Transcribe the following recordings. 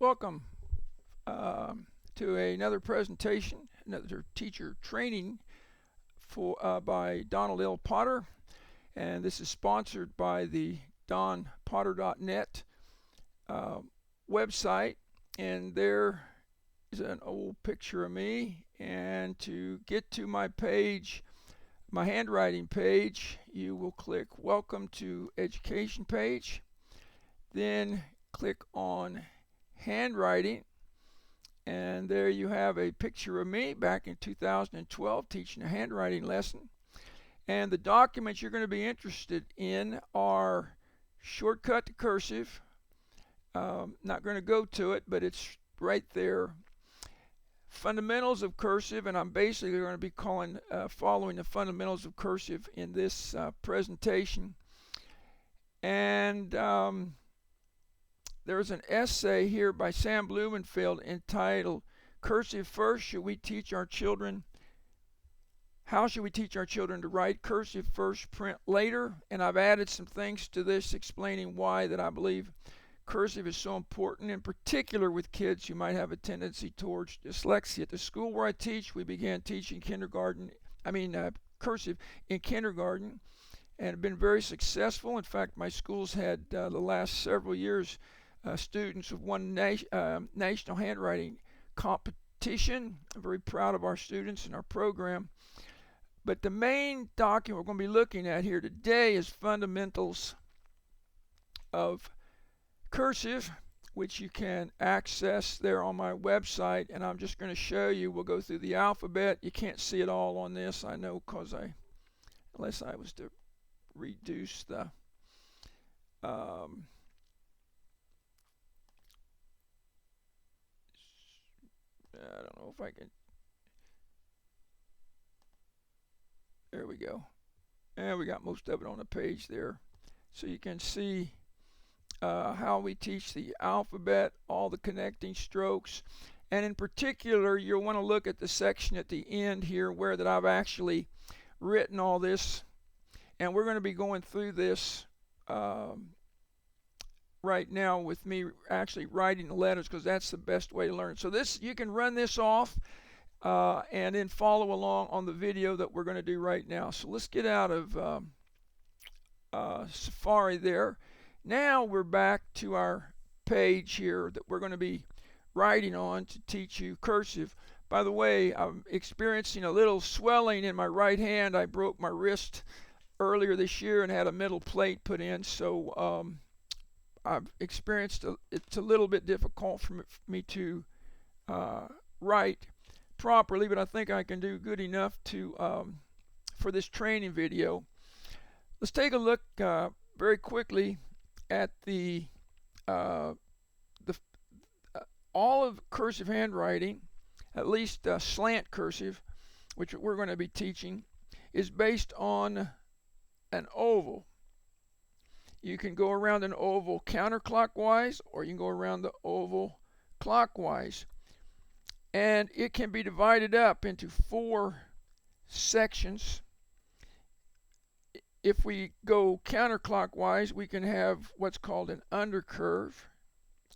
Welcome to another presentation, another teacher training by Donald L. Potter, and this is sponsored by the donpotter.net website. And there is an old picture of me. And to get to my page, my handwriting page, you will click Welcome to Education page. Then click on Handwriting, and there you have a picture of me back in 2012 teaching a handwriting lesson. And the documents you're going to be interested in are Shortcut to Cursive. Not going to go to it, but it's right there. Fundamentals of Cursive, and I'm basically going to be following the fundamentals of Cursive in this presentation. And there's an essay here by Sam Blumenfeld entitled Cursive First, Should We Teach Our Children? How should we teach our children to write cursive first, print later? And I've added some things to this explaining why that I believe cursive is so important, in particular with kids who might have a tendency towards dyslexia. At the school where I teach, we began teaching cursive in kindergarten, and have been very successful. In fact, my school's had the last several years students have won national handwriting competition. I'm very proud of our students and our program. But the main document we're going to be looking at here today is Fundamentals of Cursive, which you can access there on my website. And I'm just going to show you. We'll go through the alphabet. You can't see it all on this, I know, because unless I was to reduce the I don't know if I can. There we go. And we got most of it on the page there. So you can see how we teach the alphabet, all the connecting strokes. And in particular, you'll want to look at the section at the end here where that I've actually written all this. And we're going to be going through this right now with me actually writing the letters, because that's the best way to learn. So this, you can run this off and then follow along on the video that we're going to do right now. So let's get out of Safari there. Now we're back to our page here that we're going to be writing on to teach you cursive. By the way, I'm experiencing a little swelling in my right hand. I broke my wrist earlier this year and had a metal plate put in, so I've experienced it's a little bit difficult for me to write properly, but I think I can do good enough to for this training video. Let's take a look very quickly at all of cursive handwriting. At least slant cursive, which we're going to be teaching, is based on an oval. You can go around an oval counterclockwise, or you can go around the oval clockwise. And it can be divided up into 4 sections. If we go counterclockwise, we can have what's called an undercurve.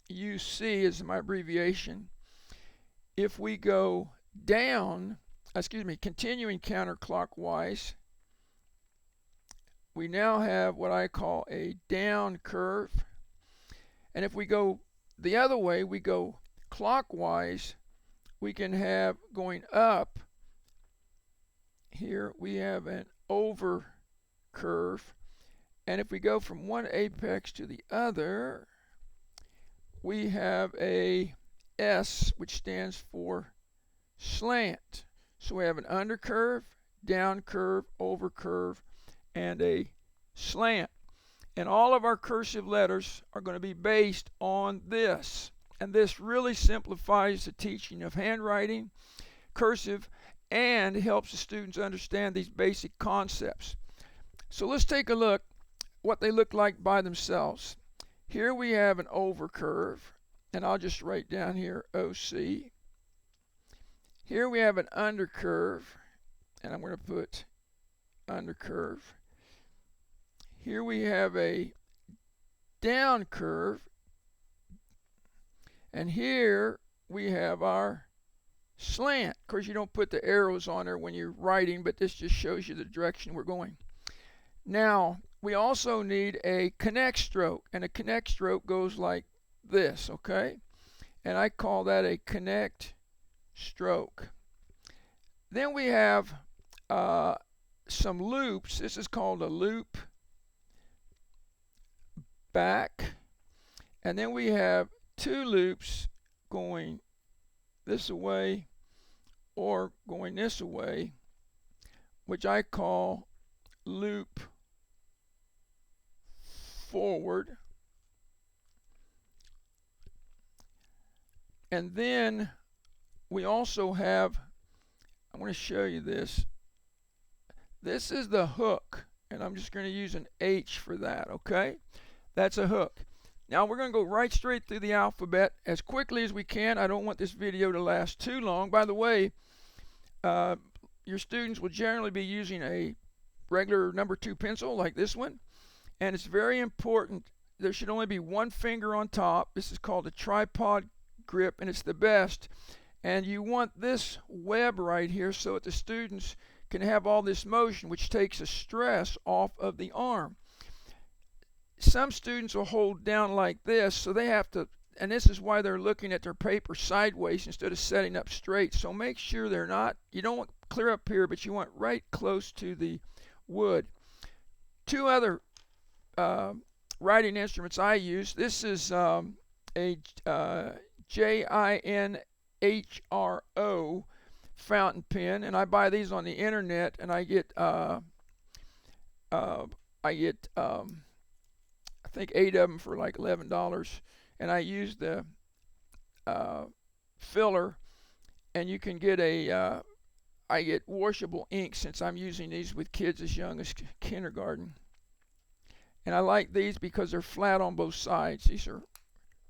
UC is my abbreviation. If we go continuing counterclockwise, we now have what I call a down curve. And if we go the other way, we go clockwise, we can have going up. Here we have an over curve. And if we go from one apex to the other, we have a S, which stands for slant. So we have an undercurve, down curve, over curve, and a slant. And all of our cursive letters are going to be based on this. And this really simplifies the teaching of handwriting, cursive, and helps the students understand these basic concepts. So let's take a look what they look like by themselves. Here we have an over curve, and I'll just write down here OC. Here we have an undercurve, and I'm going to put undercurve. Here we have a down curve, And here we have our slant. Of course, you don't put the arrows on there when you're writing, but this just shows you the direction we're going. Now, we also need a connect stroke, and a connect stroke goes like this, okay? And I call that a connect stroke. Then we have some loops. This is called a loop back. And then we have two loops going this way or going this way, which I call loop forward. And then we also have, I want to show you this. This is the hook, and I'm just going to use an H for that, okay? That's a hook. Now we're going to go right straight through the alphabet as quickly as we can. I don't want this video to last too long. By the way, your students will generally be using a regular number 2 pencil like this one, and it's very important. There should only be one finger on top. This is called a tripod grip, and it's the best. And you want this web right here so that the students can have all this motion, which takes the stress off of the arm. Some students will hold down like this, so they have to, and this is why they're looking at their paper sideways instead of setting up straight. So make sure they're not, you don't want clear up here, but you want right close to the wood. Two other writing instruments I use. This is a JINHRO fountain pen, and I buy these on the internet, and I get I think 8 of them for like $11, and I use the filler, and you can get a I get washable ink since I'm using these with kids as young as kindergarten. And I like these because they're flat on both sides. These are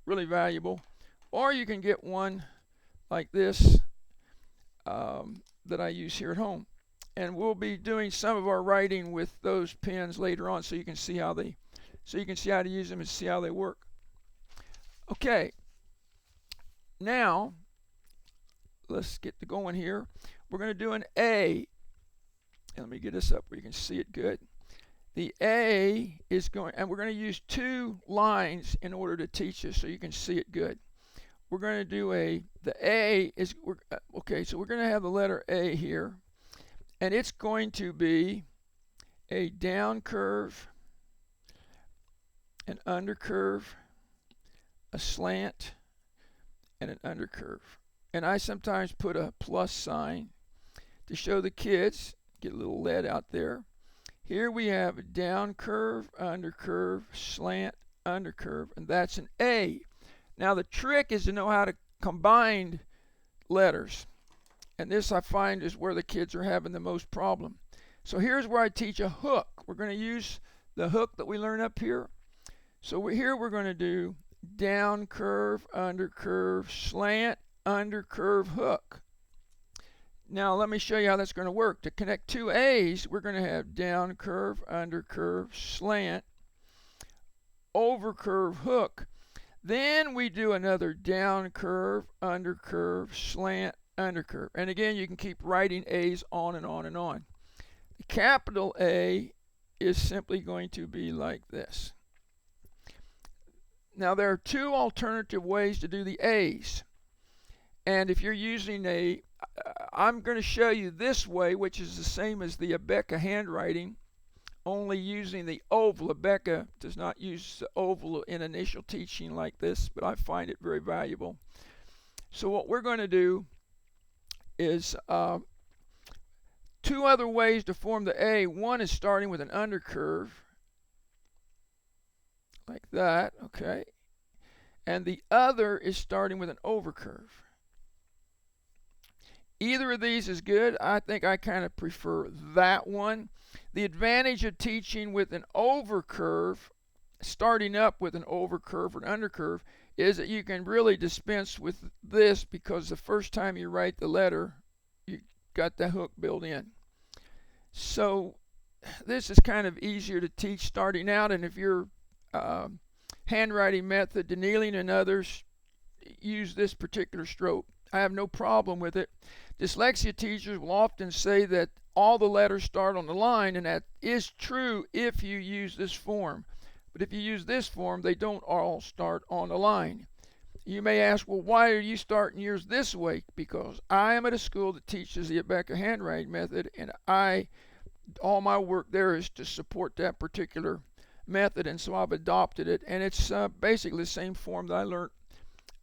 really valuable. Or you can get one like this that I use here at home. And we'll be doing some of our writing with those pens later on, so you can see how to use them and see how they work. Okay. Now, let's get to going here. We're going to do an A. And let me get this up where you can see it good. The A is going, and we're going to use 2 lines in order to teach this so you can see it good. We're going to do the A is, okay, so we're going to have the letter A here, and it's going to be a down curve, an under curve, a slant, and an under curve. And I sometimes put a plus sign to show the kids, get a little lead out there. Here we have a down curve, under curve, slant, under curve, and that's an A. Now the trick is to know how to combine letters, and this I find is where the kids are having the most problem. So here's where I teach a hook. We're going to use the hook that we learn up here. So we're going to do down curve, under curve, slant, under curve, hook. Now let me show you how that's going to work. To connect 2 A's, we're going to have down curve, under curve, slant, over curve, hook. Then we do another down curve, under curve, slant, under curve. And again, you can keep writing A's on and on and on. The capital A is simply going to be like this. Now there are 2 alternative ways to do the A's. And if you're using I'm going to show you this way, which is the same as the Abeka handwriting, only using the oval. Abeka does not use the oval in initial teaching like this, but I find it very valuable. So what we're going to do is 2 other ways to form the A. One is starting with an undercurve, like that, okay? And the other is starting with an overcurve. Either of these is good. I think I kind of prefer that one. The advantage of teaching with an overcurve, starting up with an overcurve or an undercurve, is that you can really dispense with this because the first time you write the letter, you got the hook built in. So this is kind of easier to teach starting out, and if your handwriting method, Danielian and others, use this particular stroke. I have no problem with it. Dyslexia teachers will often say that all the letters start on the line, and that is true if you use this form. But if you use this form, they don't all start on the line. You may ask, well, why are you starting yours this way? Because I am at a school that teaches the Cursive Handwriting method, and all my work there is to support that particular method, and so I've adopted it, and it's basically the same form that I learned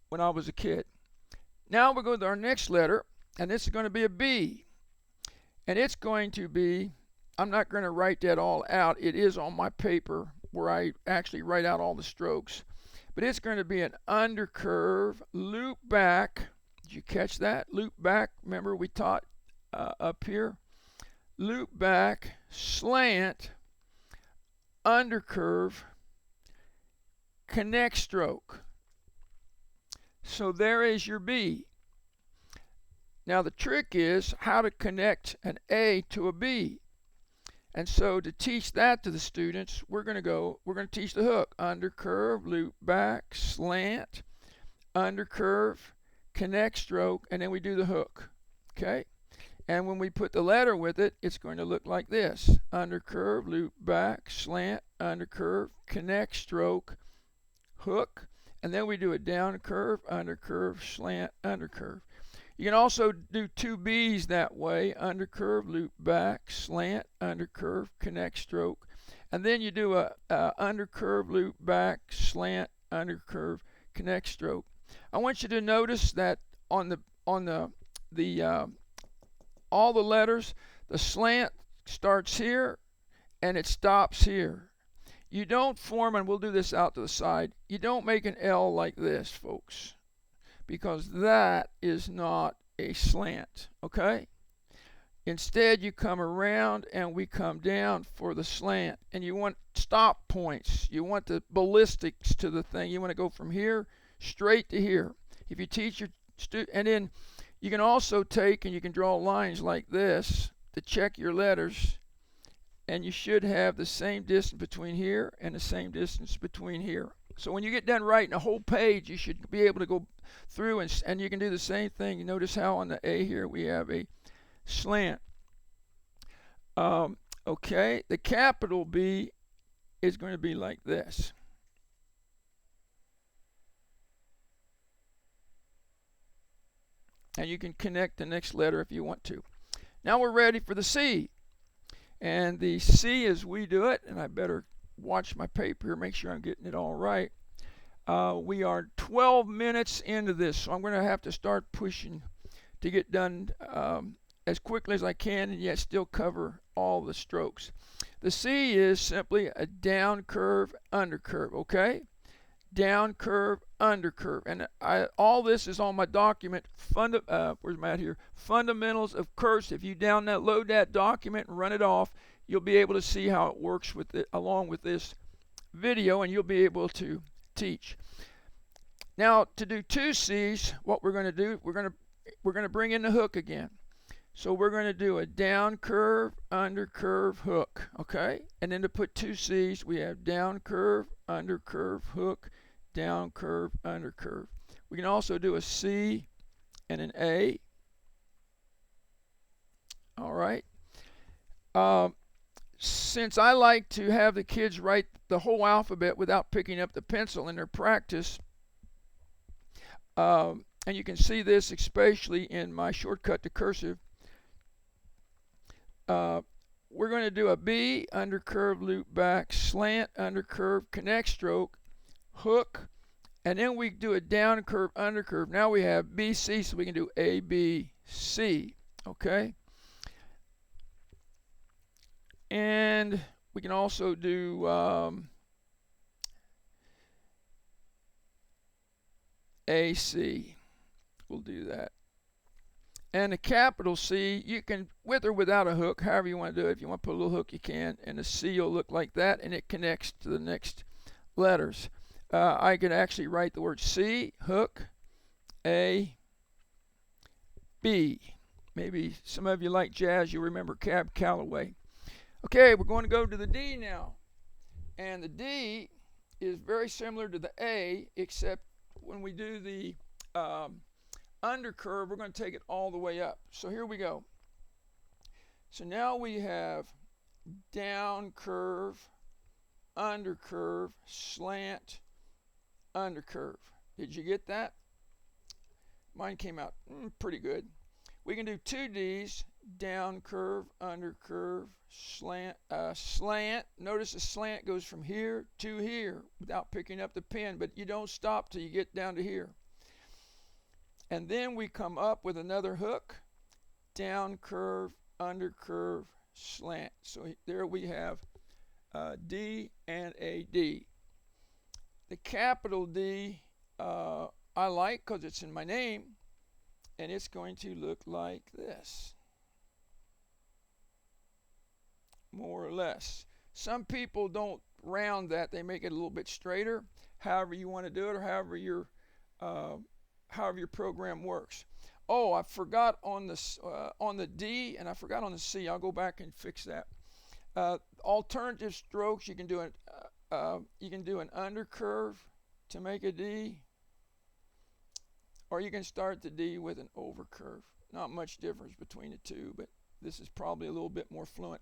when I was a kid. Now we'll go to our next letter, and this is going to be a B. And it's going to be, I'm not going to write that all out. It is on my paper where I actually write out all the strokes. But it's going to be an undercurve, loop back. Did you catch that? Loop back. Remember we taught up here? Loop back, slant, undercurve, connect stroke. So there is your B. Now the trick is how to connect an A to a B. And so to teach that to the students, we're going to teach the hook. Undercurve, loop back, slant, undercurve, connect stroke, and then we do the hook. Okay? And when we put the letter with it, it's going to look like this. Undercurve, loop back, slant, undercurve, connect stroke, hook, and then we do a down curve, undercurve, slant, undercurve. You can also do two B's that way, undercurve, loop back, slant, undercurve, connect stroke. And then you do a undercurve, loop back, slant, undercurve, connect stroke. I want you to notice that on all the letters, the slant starts here and it stops here. You don't form, and we'll do this out to the side, you don't make an L like this, folks, because that is not a slant, okay? Instead, you come around and we come down for the slant, and you want stop points. You want the ballistics to the thing. You want to go from here straight to here. If you teach your student, and then you can also take and you can draw lines like this to check your letters, and you should have the same distance between here and the same distance between here. So when you get done writing a whole page, you should be able to go through and you can do the same thing. You notice how on the A here we have a slant. Okay, the capital B is going to be like this. And you can connect the next letter if you want to. Now we're ready for the C. And the C as we do it, and I better watch my paper here, make sure I'm getting it all right. We are 12 minutes into this, so I'm going to have to start pushing to get done as quickly as I can and yet still cover all the strokes. The C is simply a down curve, undercurve, okay? Down curve, undercurve. And all this is on my document, where's Matt here? Fundamentals of Cursive. If you load that document and run it off, you'll be able to see how it works with it along with this video, and you'll be able to teach. Now to do two C's, what we're going to do, we're going to bring in the hook again. So we're going to do a down curve, undercurve, hook, okay? And then to put two C's, we have down curve, undercurve, hook, down curve, undercurve. We can also do a C and an A. All right. Since I like to have the kids write the whole alphabet without picking up the pencil in their practice, and you can see this especially in my shortcut to cursive, we're going to do a B, undercurve, loop back, slant, undercurve, connect stroke, hook, and then we do a down curve, undercurve. Now we have BC, so we can do A, B, C, okay? And we can also do AC. We'll do that. And a capital C, you can, with or without a hook, however you want to do it. If you want to put a little hook, you can. And the C will look like that, and it connects to the next letters. I could actually write the word C, hook, A, B. Maybe some of you like jazz, you remember Cab Calloway. Okay, we're going to go to the D now. And the D is very similar to the A, except when we do the um, undercurve, we're going to take it all the way up. So here we go. So now we have down curve, undercurve, slant, undercurve. Did you get that? Mine came out pretty good. We can do 2Ds, down curve, undercurve, slant, slant. Notice the slant goes from here to here without picking up the pen, but you don't stop till you get down to here. And then we come up with another hook, down curve, undercurve, slant. So there we have D and a D. The capital D I like because it's in my name, and it's going to look like this, more or less. Some people don't round that, they make it a little bit straighter, however you want to do it, or however your program works. Oh, I forgot on the D, and I forgot on the C. I'll go back and fix that. Alternative strokes, you can do an undercurve to make a D, or you can start the D with an overcurve. Not much difference between the two, but this is probably a little bit more fluent.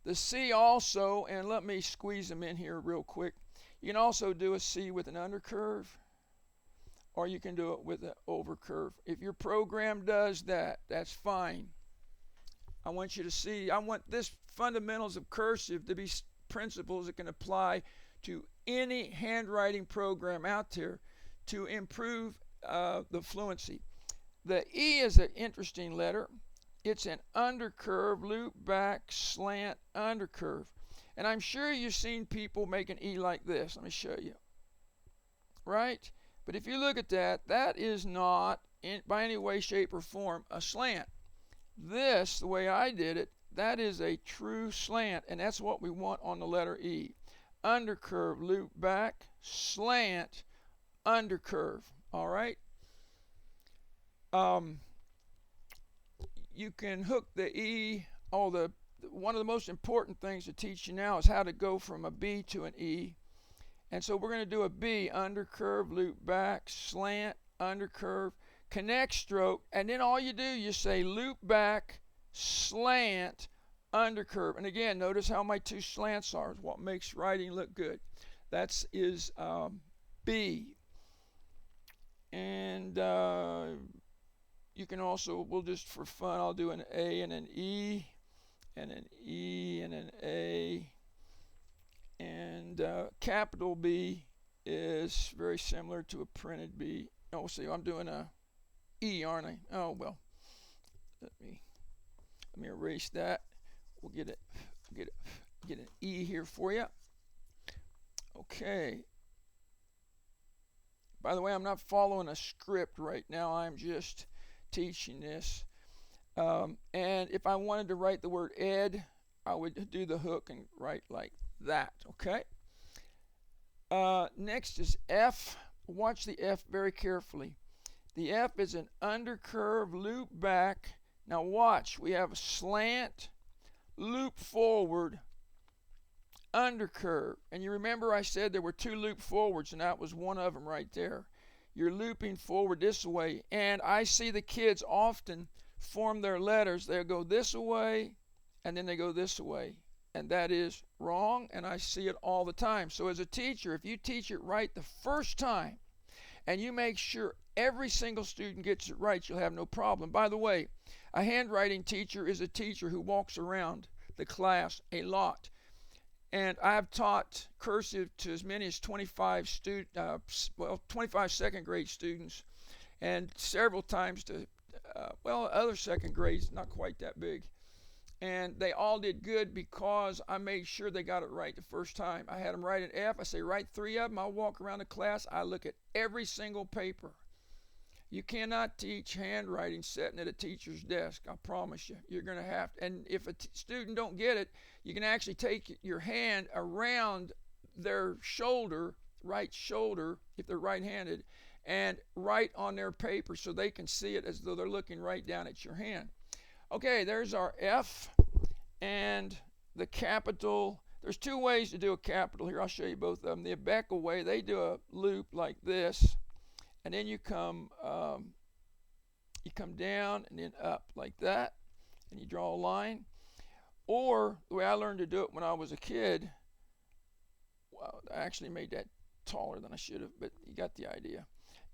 The C also, and let me squeeze them in here real quick. You can also do a C with an undercurve, or you can do it with an overcurve. If your program does that, that's fine. I want you to see, I want this fundamentals of cursive to be principles that can apply to any handwriting program out there to improve the fluency. The E is an interesting letter. It's an undercurve, loop back, slant, undercurve. And I'm sure you've seen people make an E like this. Let me show you. Right? But if you look at that, that is not, by any way, shape, or form, a slant. This, the way I did it, that is a true slant, and that's what we want on the letter E. Undercurve, loop back, slant, undercurve. All right? You can hook the E. One of the most important things to teach you now is how to go from a B to an E. And so we're going to do a B, undercurve, loop back, slant, undercurve, connect stroke, and then all you do, you say loop back, slant, undercurve. And again, notice how my two slants are, is what makes writing look good. That is B. And you can also, we'll just for fun, I'll do an A and an E, and an E and an A. And capital B is very similar to a printed B. Oh, see, I'm doing a E, aren't I? Oh, well, let me erase that. We'll get an E here for you. Okay. By the way, I'm not following a script right now. I'm just teaching this. And if I wanted to write the word ed, I would do the hook and write like that. Okay. Next is F. Watch the F very carefully. The F is an undercurve, loop back. Now watch. We have a slant, loop forward, undercurve. And you remember I said there were two loop forwards, and that was one of them right there. You're looping forward this way. And I see the kids often form their letters. They'll go this way, and then they go this way. And that is wrong, and I see it all the time. So as a teacher, if you teach it right the first time, and you make sure every single student gets it right, you'll have no problem. By the way, a handwriting teacher is a teacher who walks around the class a lot. And I've taught cursive to as many as 25 second grade students, and several times to, other second grades, not quite that big. And they all did good because I made sure they got it right the first time. I had them write an F. I say, write 3 of them. I'll walk around the class. I look at every single paper. You cannot teach handwriting sitting at a teacher's desk. I promise you. You're going to have to. And if a student don't get it, you can actually take your hand around their shoulder, right shoulder, if they're right-handed, and write on their paper so they can see it as though they're looking right down at your hand. Okay, there's our F and the capital. There's 2 ways to do a capital here. I'll show you both of them. The Abeka way, they do a loop like this, and then you come down and then up like that, and you draw a line. Or the way I learned to do it when I was a kid, well, I actually made that taller than I should have, but you got the idea.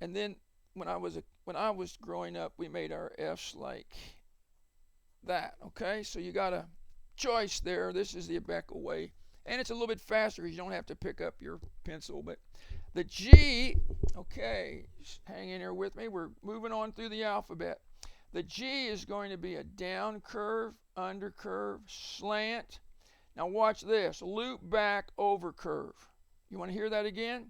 And then when I was growing up, we made our F's like that. Okay, so you got a choice there. This is the Abeka way, and it's a little bit faster because you don't have to pick up your pencil. But the G, okay, just hang in there with me. We're moving on through the alphabet. The G is going to be a down curve, under curve, slant. Now watch this. Loop back, over curve. You want to hear that again?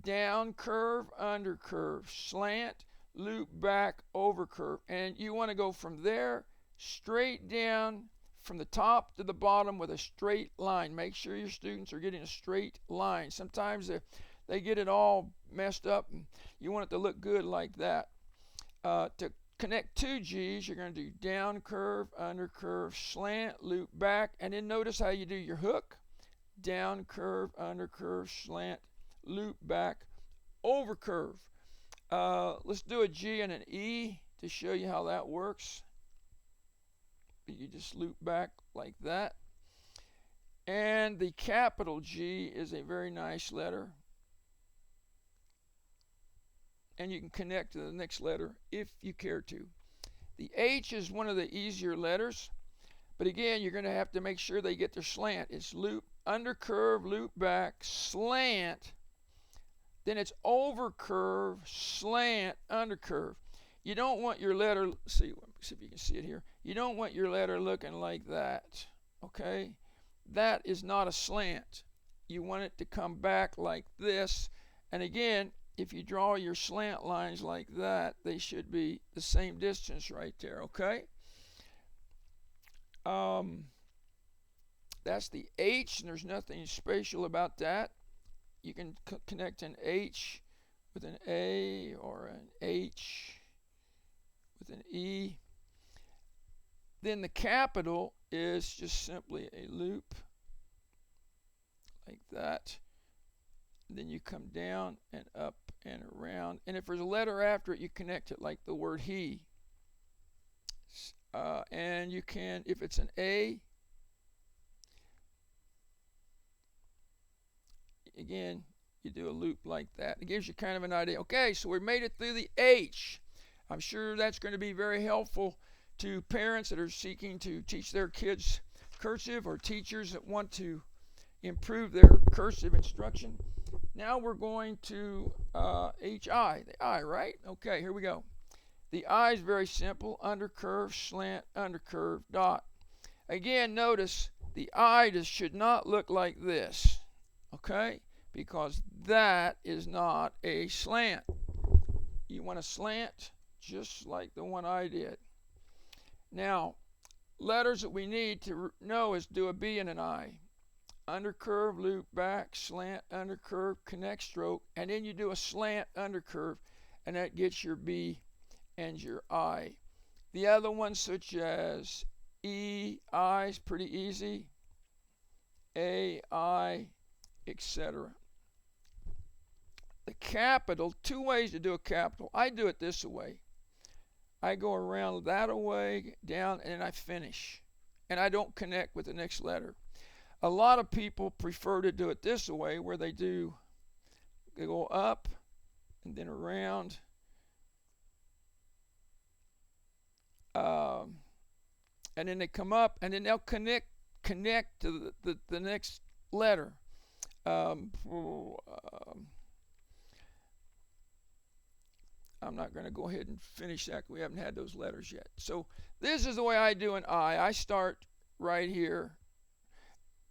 Down curve, under curve, slant, loop back, over curve. And you want to go from there straight down from the top to the bottom with a straight line. Make sure your students are getting a straight line. Sometimes they get it all messed up, and you want it to look good like that. To connect two G's, you're going to do down curve, under curve, slant, loop back, and then notice how you do your hook. Down curve, under curve, slant, loop back, over curve. Let's do a G and an E to show you how that works. You just loop back like that. And the capital G is a very nice letter. And you can connect to the next letter if you care to. The H is one of the easier letters, but again, you're going to have to make sure they get their slant. It's loop, under curve, loop back, slant, then it's over curve, slant, under curve. You don't want your letter, see if you can see it here. You don't want your letter looking like that, okay? That is not a slant. You want it to come back like this, and again, if you draw your slant lines like that, they should be the same distance right there, okay? That's the H, and there's nothing special about that. You can connect an H with an A or an H with an E. Then the capital is just simply a loop like that. Then you come down and up and around. And if there's a letter after it, you connect it like the word he. And you can, if it's an A, again, you do a loop like that. It gives you kind of an idea. Okay, so we made it through the H. I'm sure that's going to be very helpful to parents that are seeking to teach their kids cursive or teachers that want to improve their cursive instruction. Now we're going to HI, the I, right? Okay, here we go. The I is very simple, under curve, slant, under curve, dot. Again, notice the I should not look like this, okay? Because that is not a slant. You want a slant just like the one I did. Now, letters that we need to know is do a B and an I. Under curve, loop back, slant, under curve, connect stroke, and then you do a slant under curve, and that gets your B and your I. The other ones, such as E, I, is pretty easy. A, I, etc. The capital, two ways to do a capital. I do it this way. I go around that way, down, and then I finish. And I don't connect with the next letter. A lot of people prefer to do it this way, where they go up and then around. And then they come up, and then they'll connect to the next letter. I'm not going to go ahead and finish that. We haven't had those letters yet. So this is the way I do an I. I start right here,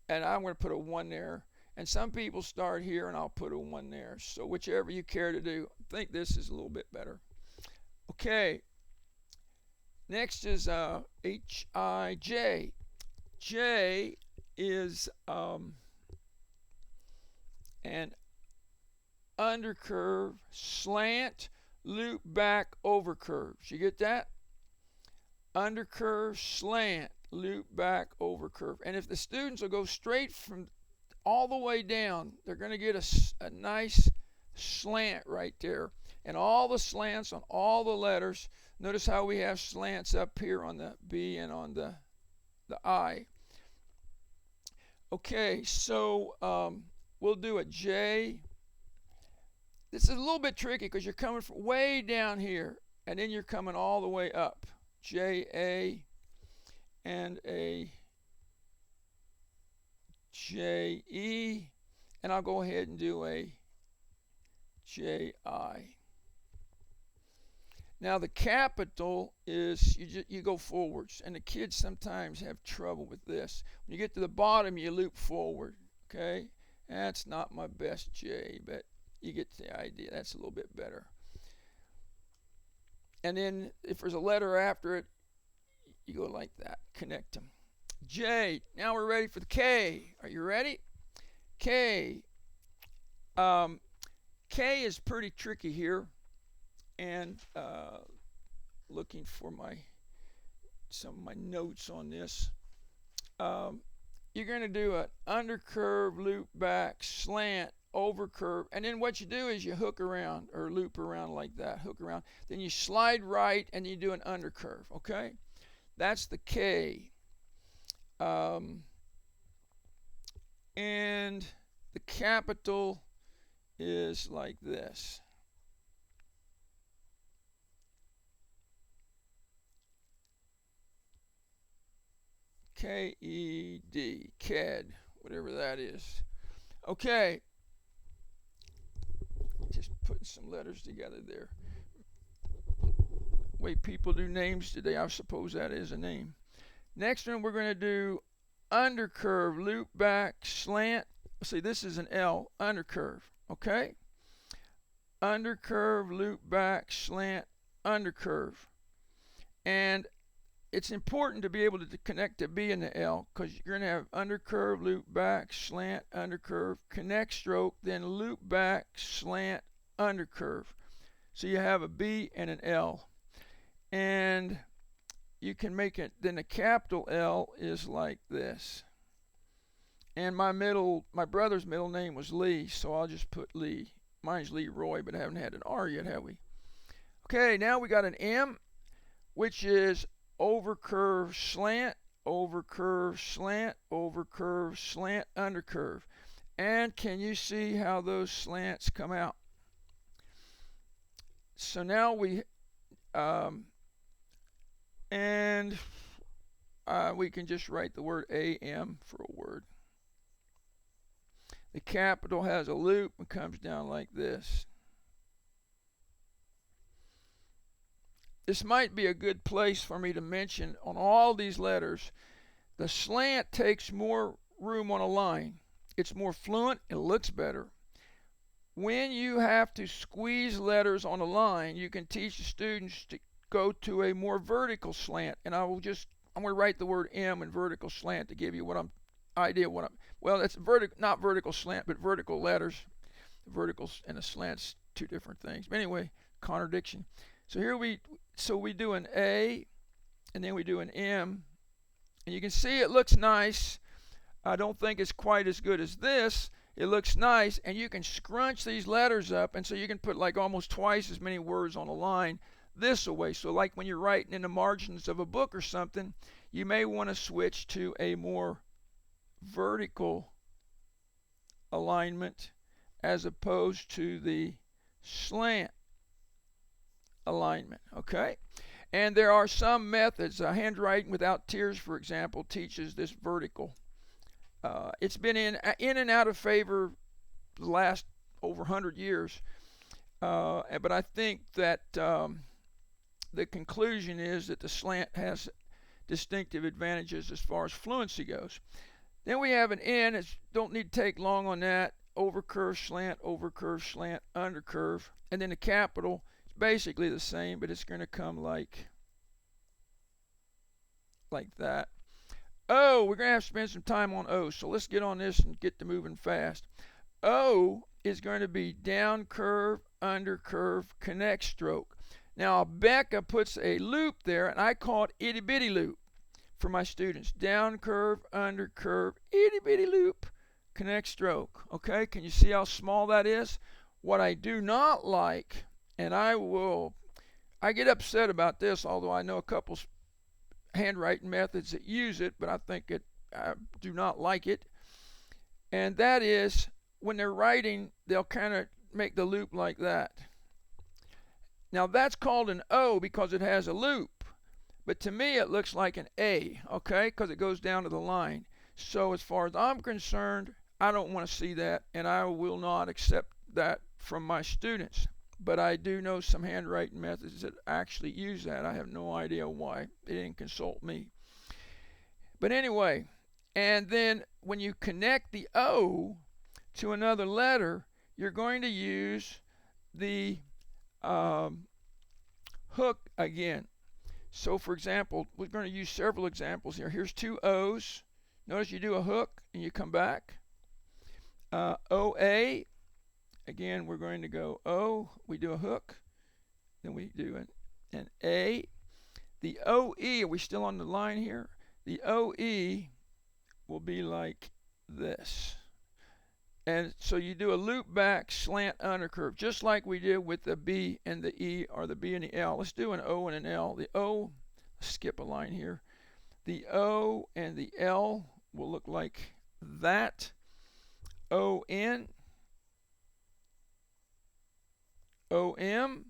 and I'm going to put a 1 there. And some people start here, and I'll put a 1 there. So whichever you care to do. I think this is a little bit better. Okay. Next is H-I-J. J is an undercurve, slant, loop back, over curves. You get that? Undercurve, slant, loop back, over curve. And if the students will go straight from all the way down, they're going to get a nice slant right there. and all the slants on all the letters. Notice how we have slants up here on the B and on the I. Okay, so we'll do a J. This is a little bit tricky because you're coming from way down here, and then you're coming all the way up. J-A and a J-E, and I'll go ahead and do a J-I. Now the capital is you go forwards, and the kids sometimes have trouble with this. When you get to the bottom, you loop forward. Okay, that's not my best J, but you get the idea. That's a little bit better. And then if there's a letter after it, you go like that. Connect them. J. Now we're ready for the K. Are you ready? K. K is pretty tricky here. And looking for some of my notes on this. You're going to do an undercurve, loop back, slant, overcurve, and then what you do is you hook around or loop around like that, hook around. Then you slide right and you do an undercurve, okay? That's the K. And the capital is like this. K-E-D, KED, whatever that is. Okay, just putting some letters together there. The way people do names today, I suppose that is a name. Next one, we're going to do undercurve, loop back, slant. See, this is an L, undercurve, okay? Undercurve, loop back, slant, undercurve. And it's important to be able to connect the B and the L because you're going to have undercurve, loop back, slant, undercurve, connect stroke, then loop back, slant, undercurve. So you have a B and an L. And you can make it, then the capital L is like this. And my brother's middle name was Lee, so I'll just put Lee. Mine's Leroy, but I haven't had an R yet, have we? Okay, now we got an M, which is overcurve, slant, overcurve, slant, overcurve, slant, undercurve. And can you see how those slants come out? So now we can just write the word AM for a word. The capital has a loop and comes down like this. This might be a good place for me to mention on all these letters, the slant takes more room on a line. It's more fluent, it looks better. When you have to squeeze letters on a line, you can teach the students to go to a more vertical slant. And I'm going to write the word M in vertical slant to give you well, it's not vertical slant, but vertical letters. The verticals and the slants, two different things. But anyway, contradiction. So here we do an A, and then we do an M, and you can see it looks nice. I don't think it's quite as good as this. It looks nice, and you can scrunch these letters up, and so you can put like almost twice as many words on a line this way. So like when you're writing in the margins of a book or something, you may want to switch to a more vertical alignment as opposed to the slant alignment, okay? And there are some methods. Handwriting Without Tears, for example, teaches this vertical. It's been in and out of favor the last over 100 years, but I think that the conclusion is that the slant has distinctive advantages as far as fluency goes. Then we have an N. Don't need to take long on that. Overcurve, slant, undercurve. And then the capital is basically the same, but it's going to come like that. O, we're going to have to spend some time on O. So let's get on this and get to moving fast. O is going to be down curve, undercurve, connect stroke. Now Becca puts a loop there, and I call it itty bitty loop for my students. Down curve, undercurve, itty bitty loop, connect stroke. Okay, can you see how small that is? What I do not like And I get upset about this, although I know a couple handwriting methods that use it, but I do not like it. And that is, when they're writing, they'll kind of make the loop like that. Now that's called an O because it has a loop, but to me it looks like an A, okay, because it goes down to the line. So as far as I'm concerned, I don't want to see that, and I will not accept that from my students. But I do know some handwriting methods that actually use that. I have no idea why. They didn't consult me. But anyway, and then when you connect the O to another letter, you're going to use the hook again. So for example, we're going to use several examples here. Here's two O's. Notice you do a hook and you come back. OA. Again, we're going to go O, we do a hook, then we do an A. The OE, are we still on the line here? The OE will be like this. And so you do a loop back slant undercurve, just like we did with the B and the E, or the B and the L. Let's do an O and an L. The O, let's skip a line here. The O and the L will look like that. ON. OM.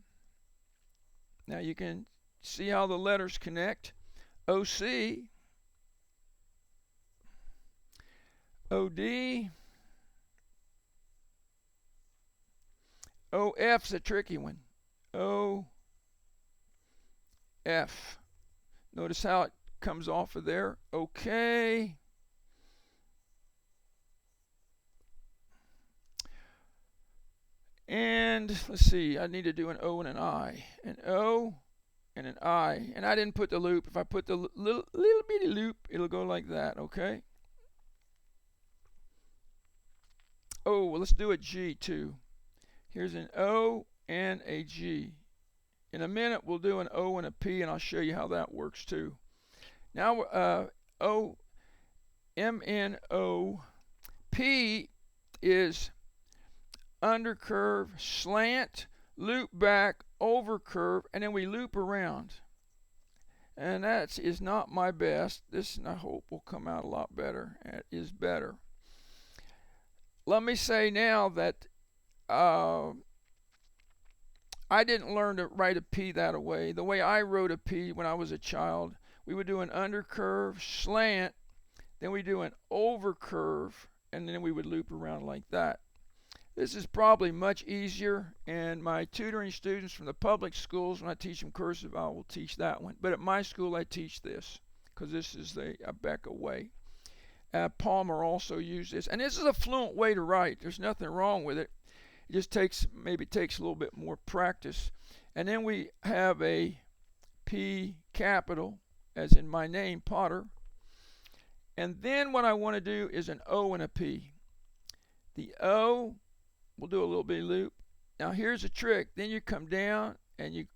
Now you can see how the letters connect. OC. OD. OF's a tricky one. OF. Notice how it comes off of there. Okay. And let's see, I need to do an O and an I. An O and an I. And I didn't put the loop. If I put the little bitty loop, it'll go like that, okay? Oh, well, let's do a G too. Here's an O and a G. In a minute, we'll do an O and a P, and I'll show you how that works too. Now, O, M, N, O. P is undercurve, slant, loop back, over curve, and then we loop around. And that is not my best. This, I hope, will come out a lot better. It is better. Let me say now that I didn't learn to write a P that way. The way I wrote a P when I was a child, we would do an undercurve, slant, then we do an overcurve, and then we would loop around like that. This is probably much easier, and my tutoring students from the public schools, when I teach them cursive, I will teach that one. But at my school, I teach this because this is the Becca way. Palmer also used this, and this is a fluent way to write. There's nothing wrong with it. It just maybe takes a little bit more practice. And then we have a P capital, as in my name, Potter. And then what I want to do is an O and a P. The O, we'll do a little bitty loop. Now here's a trick. Then you come down and you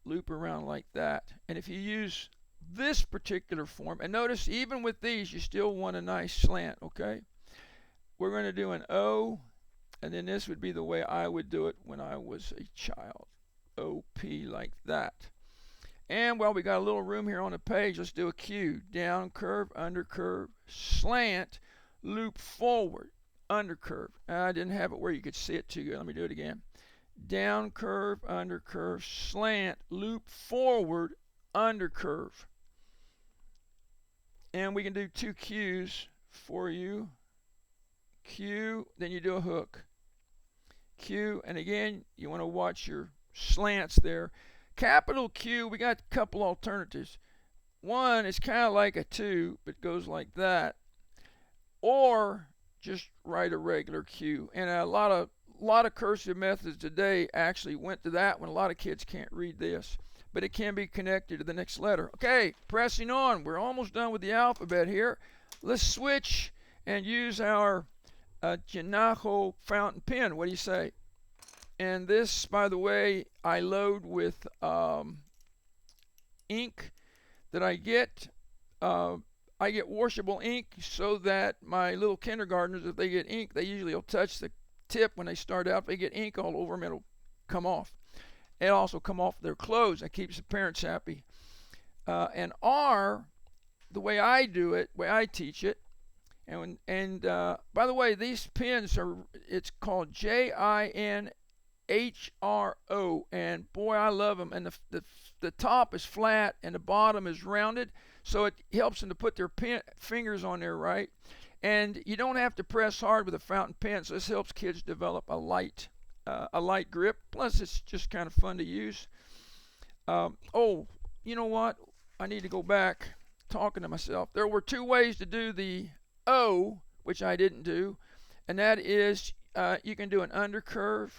loop around like that. And if you use this particular form, and notice even with these, you still want a nice slant, okay? We're going to do an O, and then this would be the way I would do it when I was a child. OP like that. And while we got a little room here on the page, let's do a Q. Down curve, under curve, slant, loop forward, under curve. I didn't have it where you could see it too good. Let me do it again. Down curve, under curve, slant, loop forward, under curve. And we can do two Qs for you. Q, then you do a hook. Q, and again, you want to watch your slants there. Capital Q, we got a couple alternatives. One is kind of like a 2, but goes like that. Or just write a regular Q. And a lot of cursive methods today actually went to that one. A lot of kids can't read this, but it can be connected to the next letter. Okay, pressing on. We're almost done with the alphabet here. Let's switch and use our Jinaho fountain pen. What do you say? And this, by the way, I load with ink that I get. I get washable ink so that my little kindergartners, if they get ink, they usually will touch the tip when they start out. If they get ink all over them, it'll come off. It also come off their clothes. That keeps the parents happy. And R, the way I do it, the way I teach it, and by the way, these pins are, it's called JINHRO, and boy, I love them. And the top is flat and the bottom is rounded, so it helps them to put their fingers on there right. And you don't have to press hard with a fountain pen, so this helps kids develop a light grip. Plus, it's just kind of fun to use. Oh, you know what? I need to go back talking to myself. There were two ways to do the O, which I didn't do, and that is you can do an undercurve,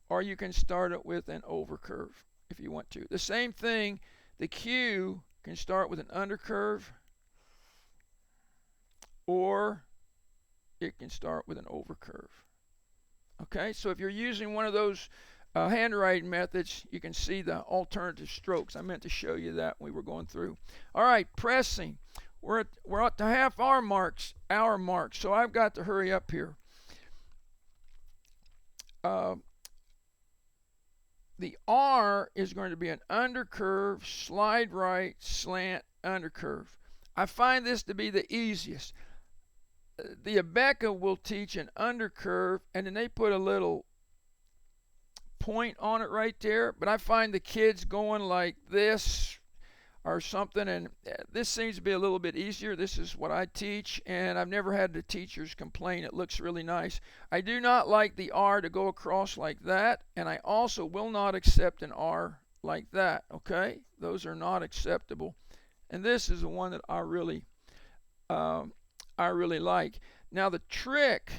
or you can start it with an overcurve if you want to. The same thing, the Q can start with an undercurve, or it can start with an overcurve. Okay, so if you're using one of those handwriting methods, you can see the alternative strokes. I meant to show you that when we were going through. All right, pressing. We're at the half hour mark, so I've got to hurry up here. The R is going to be an undercurve, slide right, slant, undercurve. I find this to be the easiest. The Abeka will teach an undercurve, and then they put a little point on it right there, but I find the kids going like this or something, and this seems to be a little bit easier. This is what I teach, and I've never had the teachers complain. It looks really nice. I do not like the R to go across like that, and I also will not accept an R like that. Okay, those are not acceptable, and this is the one that I really like. Now the trick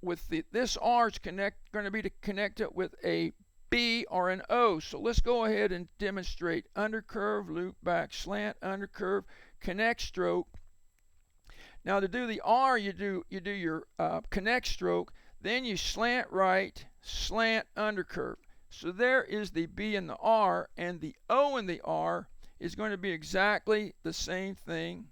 with this R is going to be to connect it with a B or an O. So let's go ahead and demonstrate. Undercurve, loop back, slant, undercurve, connect stroke. Now to do the R, you do your connect stroke, then you slant right, slant, undercurve. So there is the B in the R, and the O in the R is going to be exactly the same thing.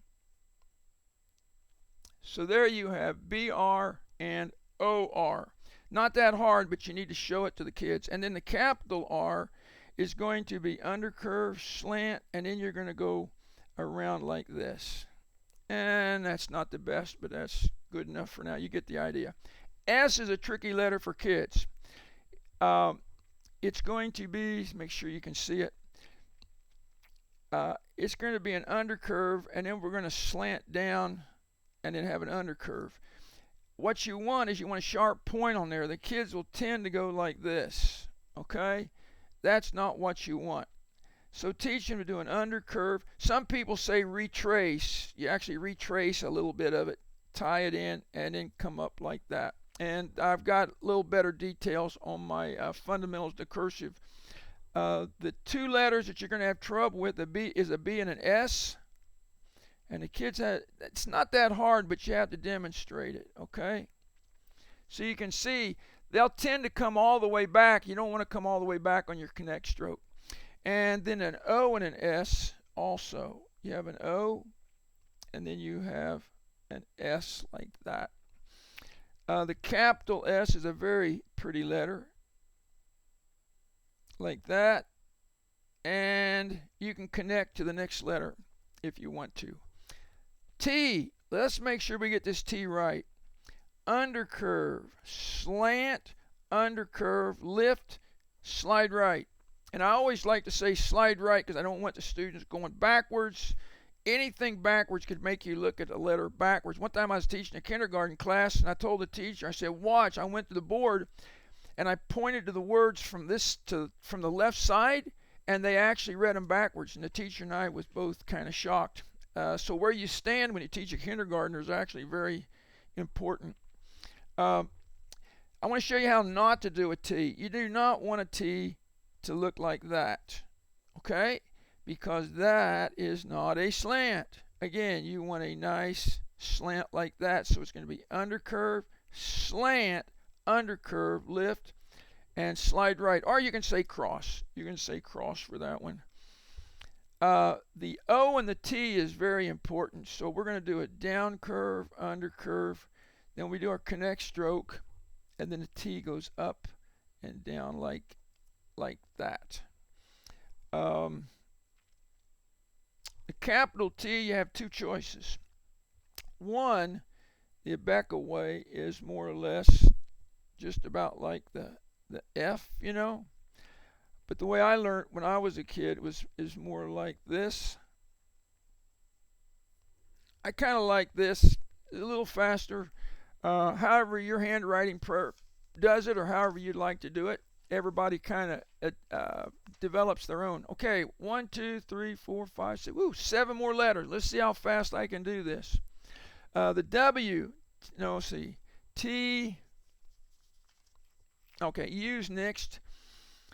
So there you have BR and OR. Not that hard, but you need to show it to the kids. And then the capital R is going to be undercurve, slant, and then you're going to go around like this. And that's not the best, but that's good enough for now. You get the idea. S is a tricky letter for kids. It's going to be, make sure you can see it. It's going to be an undercurve, and then we're going to slant down and then have an undercurve. What you want is you want a sharp point on there. The kids will tend to go like this. Okay? That's not what you want. So teach them to do an undercurve. Some people say retrace. You actually retrace a little bit of it, tie it in, and then come up like that. And I've got a little better details on my fundamentals to cursive. The two letters that you're going to have trouble with is a B and an S. And the kids it's not that hard, but you have to demonstrate it, okay? So you can see they'll tend to come all the way back. You don't want to come all the way back on your connect stroke. And then an O and an S also. You have an O, and then you have an S like that. The capital S is a very pretty letter, like that. And you can connect to the next letter if you want to. T, let's make sure we get this T right. Undercurve, slant, undercurve, lift, slide right. And I always like to say slide right because I don't want the students going backwards. Anything backwards could make you look at the letter backwards. One time I was teaching a kindergarten class, and I told the teacher, I said, watch. I went to the board, and I pointed to the words from the left side, and they actually read them backwards. And the teacher and I was both kind of shocked. So where you stand when you teach a kindergartner is actually very important. I want to show you how not to do a T. You do not want a T to look like that, okay? Because that is not a slant. Again, you want a nice slant like that. So it's going to be undercurve, slant, undercurve, lift, and slide right. Or you can say cross. You can say cross for that one. The O and the T is very important. So we're going to do a down curve, under curve. Then we do our connect stroke. And then the T goes up and down like that. The capital T, you have two choices. One, the Abeka way is more or less just about like the F, you know. But the way I learned when I was a kid is more like this. I kind of like this, a little faster. However your handwriting does it, or however you'd like to do it. Everybody kind of develops their own. Okay, 1, 2, 3, 4, 5, 6. Woo, 7 more letters. Let's see how fast I can do this. The W, no, see, T. Okay, U's next.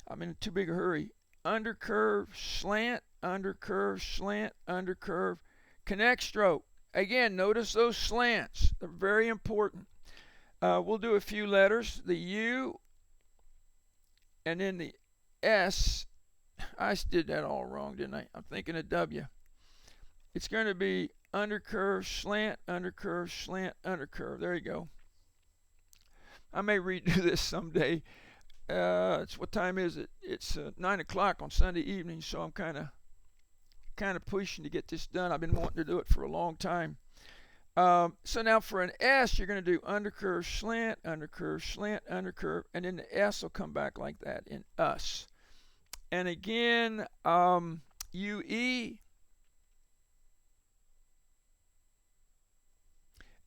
I'm in too big a hurry. Undercurve, slant, undercurve, slant, undercurve, connect stroke. Again, notice those slants. They're very important. We'll do a few letters. The U and then the S. I did that all wrong, didn't I? I'm thinking of W. It's going to be undercurve, slant, undercurve, slant, undercurve. There you go. I may redo this someday. What time is it? It's 9 o'clock on Sunday evening, so I'm kind of pushing to get this done. I've been wanting to do it for a long time. So now for an S, you're going to do undercurve, slant, undercurve, slant, undercurve, and then the S will come back like that in us. And again, UE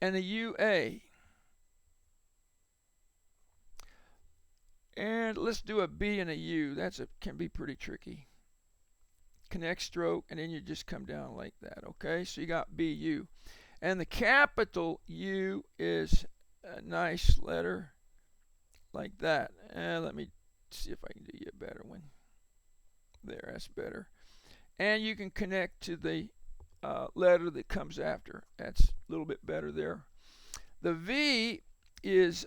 and a UA. And let's do a B and a U. Can be pretty tricky. Connect stroke, and then you just come down like that. Okay, so you got BU. And the capital U is a nice letter like that. And let me see if I can do you a better one. There, that's better. And you can connect to the letter that comes after. That's a little bit better there. The V is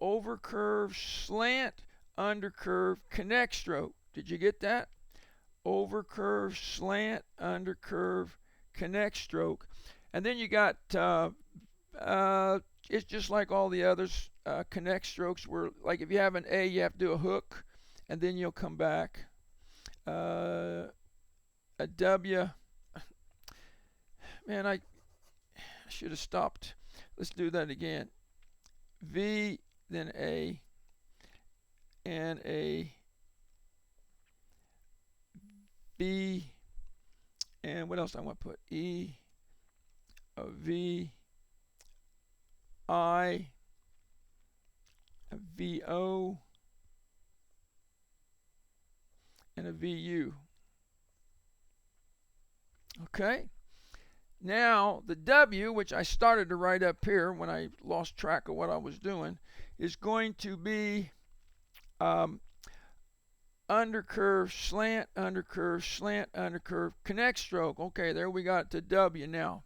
overcurve, slant, undercurve, connect stroke. Did you get that? Overcurve, slant, undercurve, connect stroke. And then you got, it's just like all the others, connect strokes where, like if you have an A, you have to do a hook, and then you'll come back. A W, man, I should have stopped. Let's do that again. V, then A, and a B, and what else I want to put? E, a V, I, a VO, and a VU. Okay. Now the W, which I started to write up here when I lost track of what I was doing, is going to be undercurve, slant, undercurve, slant, undercurve, connect stroke. Okay, there we got to W now.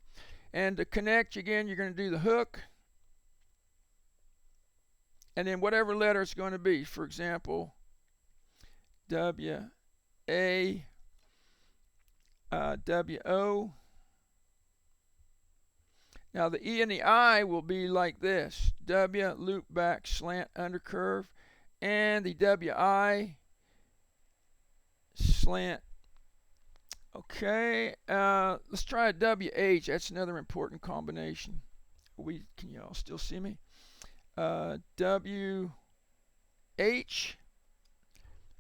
And to connect, again, you're going to do the hook, and then whatever letter it's going to be. For example, W, A, W, O. Now the E and the I will be like this. W, loop back, slant, undercurve, and the WI, slant. Okay, let's try a WH. That's another important combination. Can you all still see me? WH,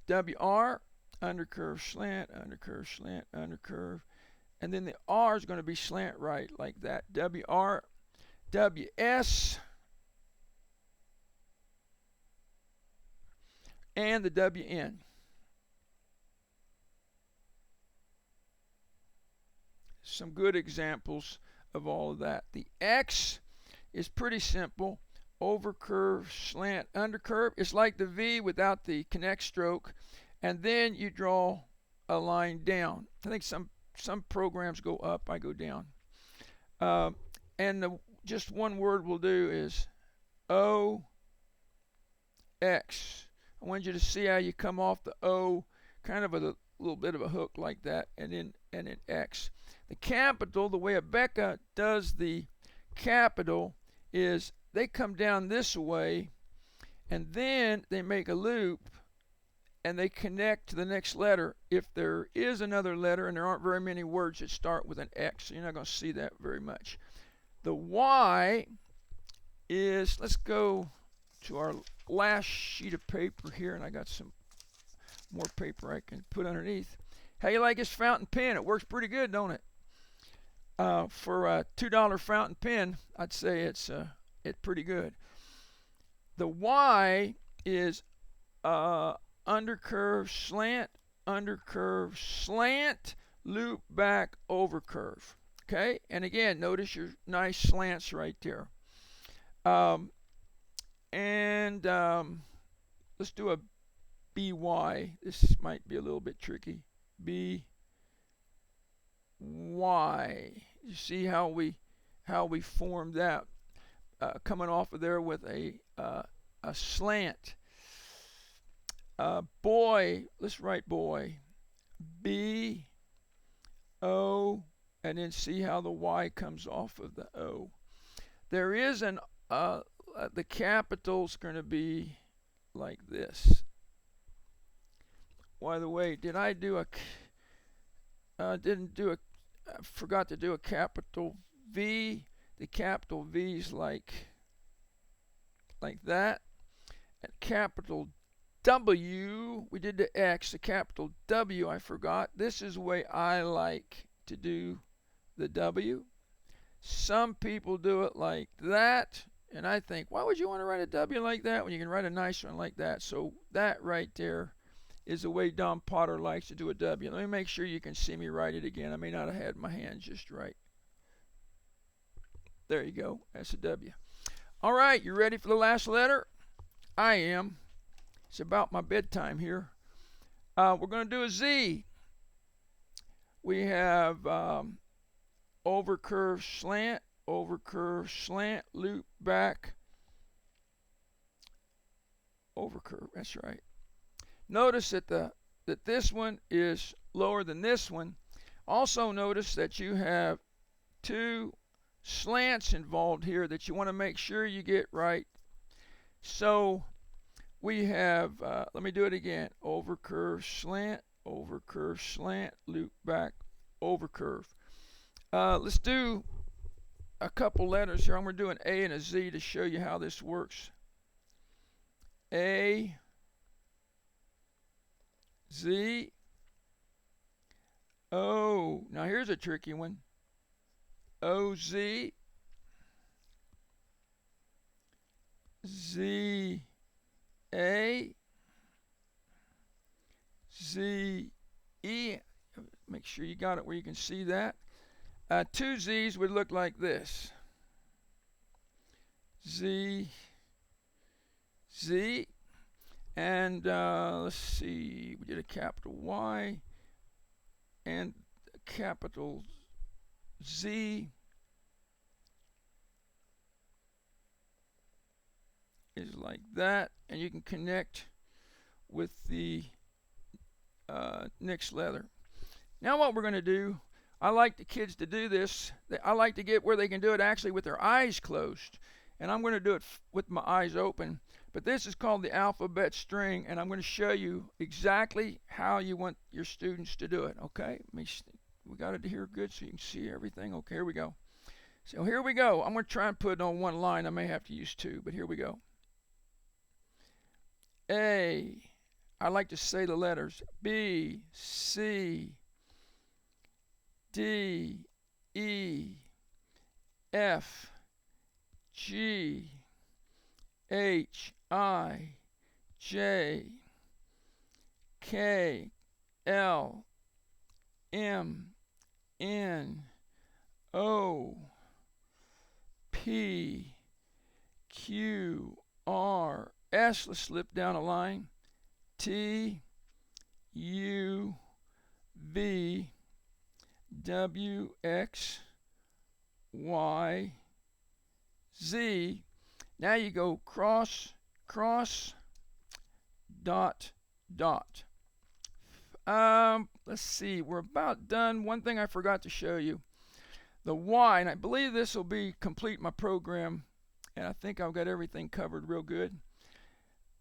WR, undercurve, slant, undercurve, slant, undercurve. And then the R is going to be slant right like that. WR, WS, and the WN. Some good examples of all of that. The X is pretty simple. Overcurve, slant, undercurve. It's like the V without the connect stroke. And then you draw a line down. I think some programs go up, I go down. And just one word we'll do is O, X. I want you to see how you come off the O, kind of a little bit of a hook like that, and then X. The capital, the way Abeka does the capital is they come down this way, and then they make a loop and they connect to the next letter. If there is another letter, and there aren't very many words that start with an X, so you're not going to see that very much. The Y is, let's go to our last sheet of paper here, and I got some more paper I can put underneath. How you like this fountain pen? It works pretty good, don't it? For a $2 fountain pen, I'd say it's pretty good. The Y is undercurve, slant, loop back, over curve. Okay, and again, notice your nice slants right there. Let's do a BY. This might be a little bit tricky. BY. You see how we formed that, coming off of there with a slant. Boy, let's write boy. B O, and then see how the Y comes off of the O. There is an the capital's going to be like this. By the way, did I do a didn't do a I forgot to do a capital V. The capital V's like that. And capital W, we did the X. The capital W I forgot. This is the way I like to do the W. Some people do it like that, and I think, why would you want to write a W like that when you can write a nice one like that? So that right there is the way Don Potter likes to do a W. Let me make sure you can see me write it again. I may not have had my hand just right. There you go. That's a W. All right, you ready for the last letter? I am. It's about my bedtime here. We're going to do a Z. We have overcurve, slant, loop back, overcurve. That's right. Notice that this one is lower than this one. Also notice that you have two slants involved here that you want to make sure you get right. So we have, let me do it again. Overcurve, slant, loop back, overcurve. Let's do a couple letters here. I'm going to do an A and a Z to show you how this works. A, Z, O. Now here's a tricky one. O, Z, Z, A, Z, E. Make sure you got it where you can see that. Two Z's would look like this. Z, Z, and let's see, we did a capital Y and a capital Z is like that, and you can connect with the next letter. Now what we're going to do, I like the kids to do this. I like to get where they can do it actually with their eyes closed, and I'm going to do it with my eyes open. But this is called the alphabet string, and I'm going to show you exactly how you want your students to do it. Okay, we got it here good so you can see everything. Okay, here we go. So here we go. I'm going to try and put it on one line. I may have to use two, but here we go. A. I like to say the letters B, C, D, E, F, G, H, I, J, K, L, M, N, O, P, Q, R, S. Let's slip down a line. T, U, V, W, X, Y, Z. Now you go cross, dot, dot. Let's see, we're about done. One thing I forgot to show you. The Y, and I believe this will complete my program, and I think I've got everything covered real good.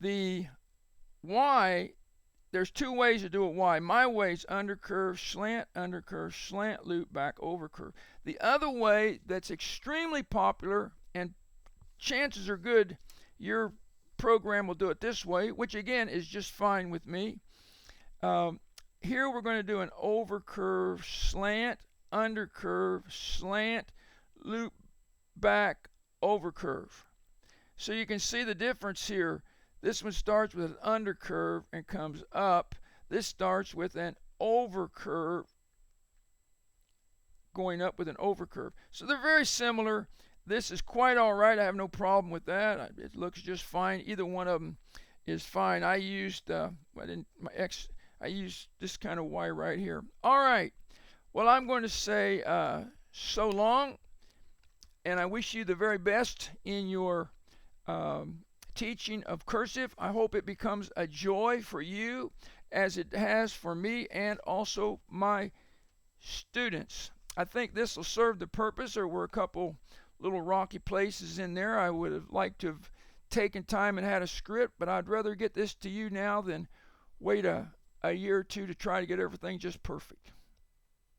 The Y, there's two ways to do a Y. My way is undercurve, slant, loop, back, over curve. The other way that's extremely popular, and chances are good your program will do it this way, which again is just fine with me. Here we're going to do an overcurve, slant, undercurve, slant, loop, back, overcurve. So you can see the difference here. This one starts with an undercurve and comes up. This starts with an overcurve going up with an overcurve. So they're very similar. This is quite all right. I have no problem with that. It looks just fine. Either one of them is fine. I used I used this kind of Y right here. All right. Well, I'm going to say so long, and I wish you the very best in your teaching of cursive. I hope it becomes a joy for you as it has for me and also my students. I think this will serve the purpose. There were a couple little rocky places in there. I would have liked to have taken time and had a script, but I'd rather get this to you now than wait a year or two to try to get everything just perfect.